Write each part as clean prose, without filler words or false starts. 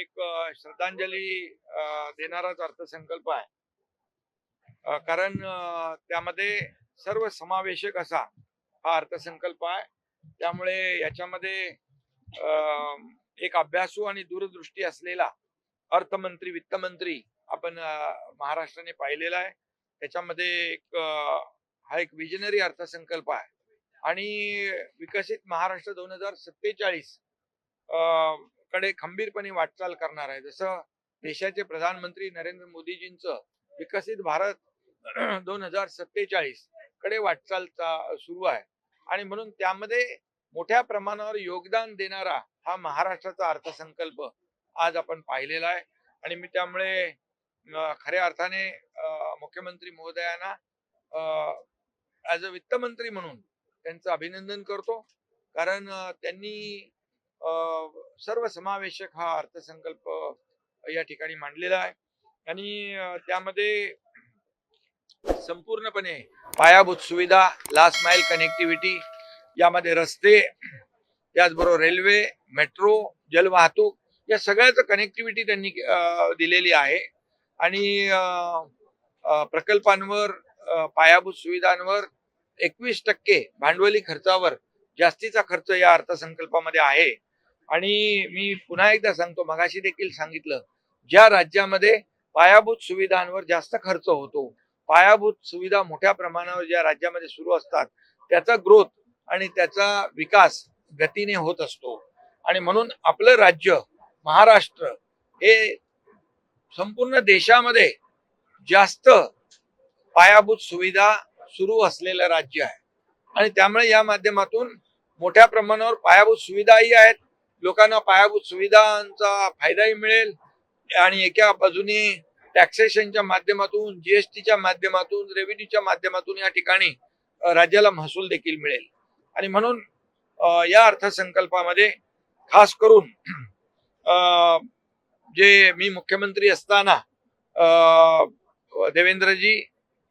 एक श्रद्धांजली देणाराच अर्थसंकल्प आहे. कारण त्यामध्ये सर्व समावेशक असा हा अर्थसंकल्प आहे. त्यामुळे याच्यामध्ये अ, एक अभ्यासू आणि दूरदृष्टी असलेला अर्थमंत्री, वित्तमंत्री आपण महाराष्ट्राने पाहिलेला आहे. त्याच्यामध्ये हा एक विजनरी अर्थसंकल्प आहे आणि विकसित महाराष्ट्र 2047 कडे खंबीरपणे वाटचाल करणार आहे. जसं देशाचे प्रधानमंत्री नरेंद्र मोदीजींचं विकसित भारत 2047 कडे वाटचाल सुरू आहे आणि म्हणून त्यामध्ये मोठ्या प्रमाणावर योगदान देणारा हा महाराष्ट्राचा अर्थसंकल्प आज आपण पाहिलेला आहे. आणि मी त्यामुळे खऱ्या अर्थाने मुख्यमंत्री महोदयांना ॲज अ वित्तमंत्री म्हणून त्यांचं अभिनंदन करतो. कारण त्यांनी सर्व समावेशक हा अर्थसंकल्प या ठिकाणी मांडलेला आहे आणि त्यामध्ये संपूर्णपणे पायाभूत सुविधा, लास्ट माइल कनेक्टिव्हिटी, यामध्ये रस्ते, त्याचबरोबर रेल्वे, मेट्रो, जलवाहतूक या सगळ्याच कनेक्टिव्हिटी त्यांनी दिलेली आहे. आणि प्रकल्पांवर, पायाभूत सुविधांवर 21% भांडवली खर्चावर जास्तीचा खर्च या अर्थसंकल्पामध्ये आहे. आणि मी पुन्हा एकदा सांगतो, मगाशी देखील सांगितलं, ज्या राज्यामध्ये पायाभूत सुविधांवर जास्त खर्च होतो, पायाभूत सुविधा मोठ्या प्रमाणावर ज्या राज्यामध्ये सुरू असतात, त्याचा ग्रोथ आणि त्याचा विकास गतीने होत असतो. आणि म्हणून आपलं राज्य महाराष्ट्र हे संपूर्ण देशामध्ये जास्त पायाभूत सुविधा सुरू असलेलं राज्य आहे. आणि त्यामुळे या माध्यमातून मोठ्या प्रमाणावर पायाभूत सुविधाही आहेत, लोकांना पायाभूत सुविधांचा फायदाही मिळेल आणि एका बाजूने टॅक्सेशनच्या माध्यमातून, जीएसटीच्या माध्यमातून, रेव्हेन्यूच्या माध्यमातून या ठिकाणी राज्याला महसूल देखील मिळेल. आणि म्हणून या अर्थसंकल्पामध्ये खास करून जे मी मुख्यमंत्री असताना देवेंद्रजी,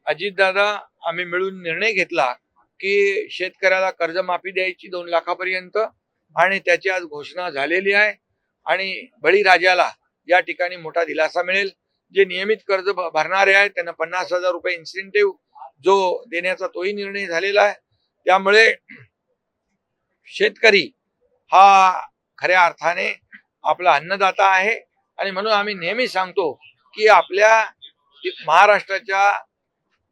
अजितदादा आम्ही मिळून निर्णय घेतला की शेतकऱ्याला कर्जमाफी द्यायची 2 लाखापर्यंत, आणि त्याची आज घोषणा झालेली आहे. आणि बळीराजाला या ठिकाणी मोठा दिलासा मिळेल. जे नियमित कर्ज भरणारे आहेत त्यांना 50,000 रुपये इन्सेंटिव्ह जो देण्याचा तोही निर्णय झालेला आहे. त्यामुळे शेतकरी हा खऱ्या अर्थाने आपला अन्नदाता आहे. आणि म्हणून आम्ही नेहमी सांगतो की आपल्या महाराष्ट्राच्या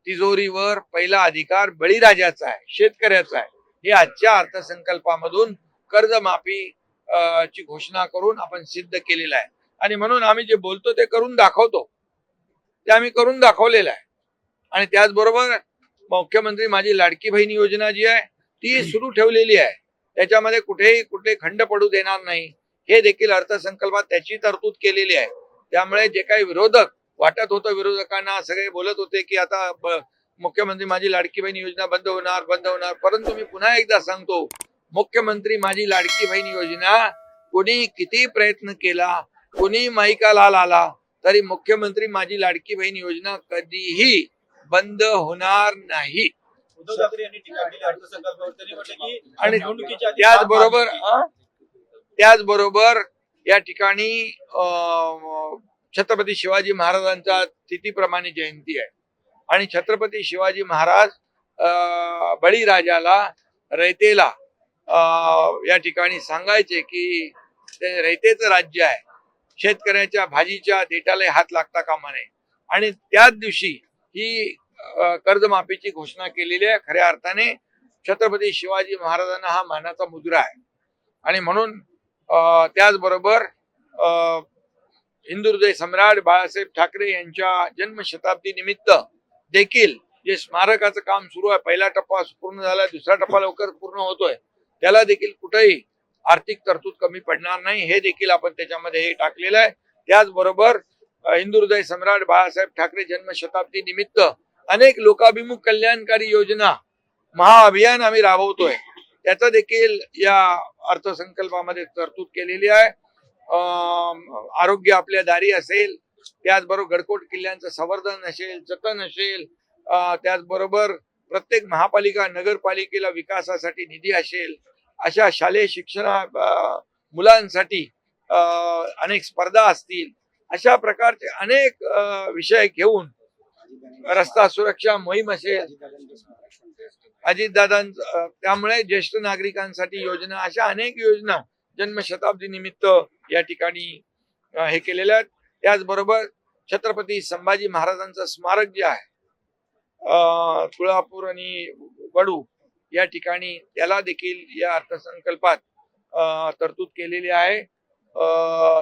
तिजोरीवर पहिला अधिकार बळीराजाचा आहे, शेतकऱ्याचा आहे. हे आजच्या अर्थसंकल्पामधून कर्जमाफी ची घोषणा करून आपण सिद्ध केलेलं आहे. आणि म्हणून आम्ही जे बोलतो ते करून दाखवतो, ते आम्ही करून दाखवलेलं आहे. आणि त्याचबरोबर मुख्यमंत्री माझी लाडकी बहीण योजना जी आहे ती सुरू ठेवलेली आहे. त्याच्यामध्ये कुठे खंड पडू देणार नाही, हे देखील अर्थसंकल्पात त्याची तरतूद केलेली आहे. त्यामुळे जे काही विरोधक वाटत होतं, विरोधकांना सगळे बोलत होते की आता मुख्यमंत्री माझी लाडकी बहीण योजना बंद होणार, परंतु मी पुन्हा एकदा सांगतो, मुख्यमंत्री माझी लाडकी बहीण योजना कोणी किती प्रयत्न केला, कोणी माईकाला लाला, तरी मुख्यमंत्री माझी लाडकी बहीण योजना कधीही बंद होणार नाही. आणि त्याचबरोबर या ठिकाणी छत्रपती शिवाजी महाराजांचा तिथीप्रमाणे जयंती आहे. आणि छत्रपती शिवाजी महाराज बळीराजाला, रयतेला या ठिकाणी सांगायचे की ते रयतेचं राज्य आहे, शेतकऱ्याच्या भाजीच्या देठाला हात लागता कामा नये. आणि त्याच दिवशी ही कर्जमाफीची घोषणा केलेली आहे. खऱ्या अर्थाने छत्रपती शिवाजी महाराजांना हा मानाचा मुद्रा आहे. आणि म्हणून त्याचबरोबर हिंदुहृदय सम्राट बाळासाहेब ठाकरे यांच्या जन्मशताब्दी निमित्त देखील जे स्मारकाचं काम सुरू आहे, पहिला टप्पा पूर्ण झाला, दुसरा टप्पा लवकर पूर्ण होतोय, त्याला देखील कुठेही आर्थिक तरतूद कमी पडणार नाही, हे देखील आपण त्याच्यामध्ये हे टाकलेलं आहे. त्याचबरोबर हिंदुहृदय सम्राट बाळासाहेब ठाकरे जन्मशताब्दी निमित्त अनेक लोकाभिमुख कल्याणकारी योजना, महाअभियान आम्ही राबवतोय, त्याचा देखील या अर्थसंकल्पामध्ये तरतूद केलेली आहे. आरोग्य आपल्या दारी असेल, त्याचबरोबर गडकोट किल्ल्यांचं संवर्धन असेल, जतन असेल, त्याचबरोबर प्रत्येक महापालिका नगरपालिकेला विकासासाठी निधी असेल, अशा शालेय शिक्षण मुलांसाठी अनेक स्पर्धा असतील, अशा प्रकारचे अनेक विषय घेऊन रस्ता सुरक्षा मोहीम असेल, अजितदादांचं त्यामुळे ज्येष्ठ नागरिकांसाठी योजना, अशा अनेक योजना जन्मशताब्दी निमित्त या ठिकाणी हे केलेल्या आहेत. त्याचबरोबर छत्रपती संभाजी महाराजांचं स्मारक जे आहे तुळापूर आणि वडू या ठिकाणी, त्याला देखील या अर्थसंकल्पात तरतूद केलेली आहे.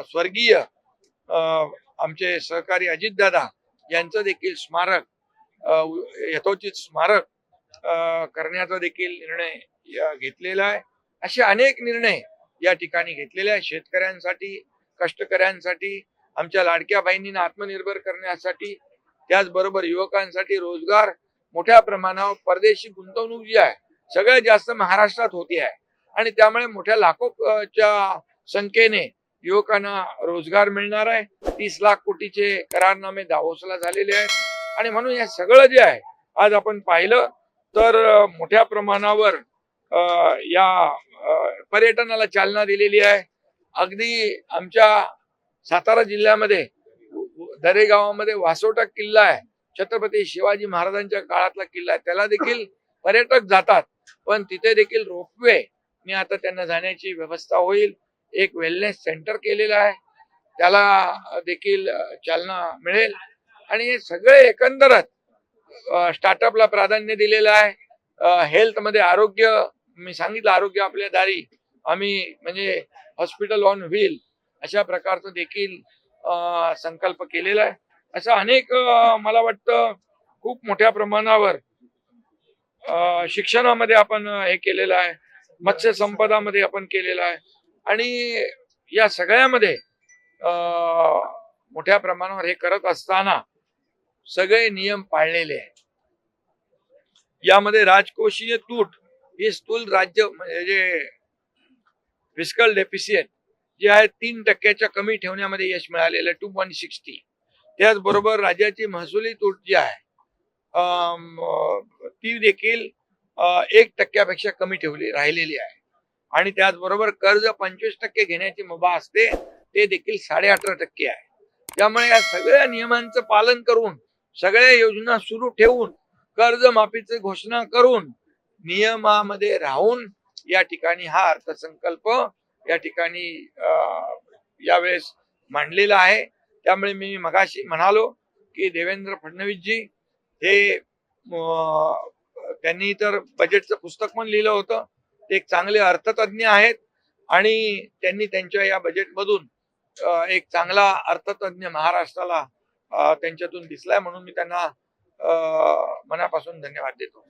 स्वर्गीय आमचे सहकारी अजितदादा यांचं देखील स्मारक, यथोचित स्मारक करण्याचा देखील निर्णय घेतलेला आहे. असे अनेक निर्णय या ठिकाणी घेतलेले आहे. शेतकऱ्यांसाठी, कष्टकऱ्यांसाठी, आमच्या लाडक्या बहिणींना आत्मनिर्भर करण्यासाठी, त्याचबरोबर युवकांसाठी रोजगार, मोठ्या प्रमाणावर परदेशी गुंतवणूक जी आहे सगळ्यात जास्त महाराष्ट्रात होती आहे आणि त्यामुळे मोठ्या लाखोच्या संख्येने युवकांना रोजगार मिळणार आहे. 30 लाख कोटीचे करारनामे दावोसला झालेले आहेत आणि म्हणून हे सगळं जे आहे आज आपण पाहिलं तर मोठ्या प्रमाणावर या पर्यटनाला चालना दिलेली आहे. अगदी आमच्या सातारा जिल्ह्यामध्ये दरे गावामध्ये वासोटा किल्ला आहे, छत्रपती शिवाजी महाराजांच्या काळातला किल्ला आहे, त्याला देखील पर्यटक जातात, पण तिथे देखील रोपवे ने आता त्यांना जाण्याची व्यवस्था होईल. एक वेलनेस सेंटर केलेलं आहे, त्याला देखील चालना मिळेल आणि हे सगळे एकंदरच स्टार्टअपला प्राधान्य दिलेलं आहे. हेल्थ मध्ये आरोग्य, मी सांगितलं आरोग्य आपल्या दारी, आम्ही म्हणजे हॉस्पिटल ऑन व्हील अशा प्रकारचं देखील संकल्प केलेला आहे. असं अनेक मला वाटतं खूप मोठ्या प्रमाणावर शिक्षणामध्ये आपण हे केलेलं आहे, मत्स्य संपदामध्ये आपण केलेलं आहे आणि या सगळ्यामध्ये मोठ्या प्रमाणावर हे करत असताना सगळे नियम पाळलेले आहेत. यामध्ये राजकोषीय तूट ही स्थूल राज्य म्हणजे जे फिस्कल डेफिसिट जे आहे 3% कमी ठेवण्यामध्ये यश मिळालेलं आहे, 2.60. त्याचबरोबर राज्याची महसुली तूट जी आहे ती देखील 1% कमी राहिलेली आहे आणि त्याचबरोबर कर्ज 25% घेण्याची मुभा असते, ते देखील 18.5% आहे. त्यामुळे या सगळ्या नियमांचं पालन करून, सगळ्या योजना सुरू ठेवून, कर्जमाफीची घोषणा करून, नियमामध्ये राहून या ठिकाणी हा अर्थसंकल्प या ठिकाणी यावेळेस मांडलेला आहे. त्यामुळे मी मगाशी म्हणालो की देवेंद्र फडणवीसजी हे त्यांनी तर बजेटचं पुस्तक पण लिहिलं होतं, ते एक चांगले अर्थतज्ञ आहेत आणि त्यांनी त्यांच्या या बजेटमधून एक चांगला अर्थतज्ञ महाराष्ट्राला त्यांच्यातून दिसलाय, म्हणून मी त्यांना मनापासून धन्यवाद देतो.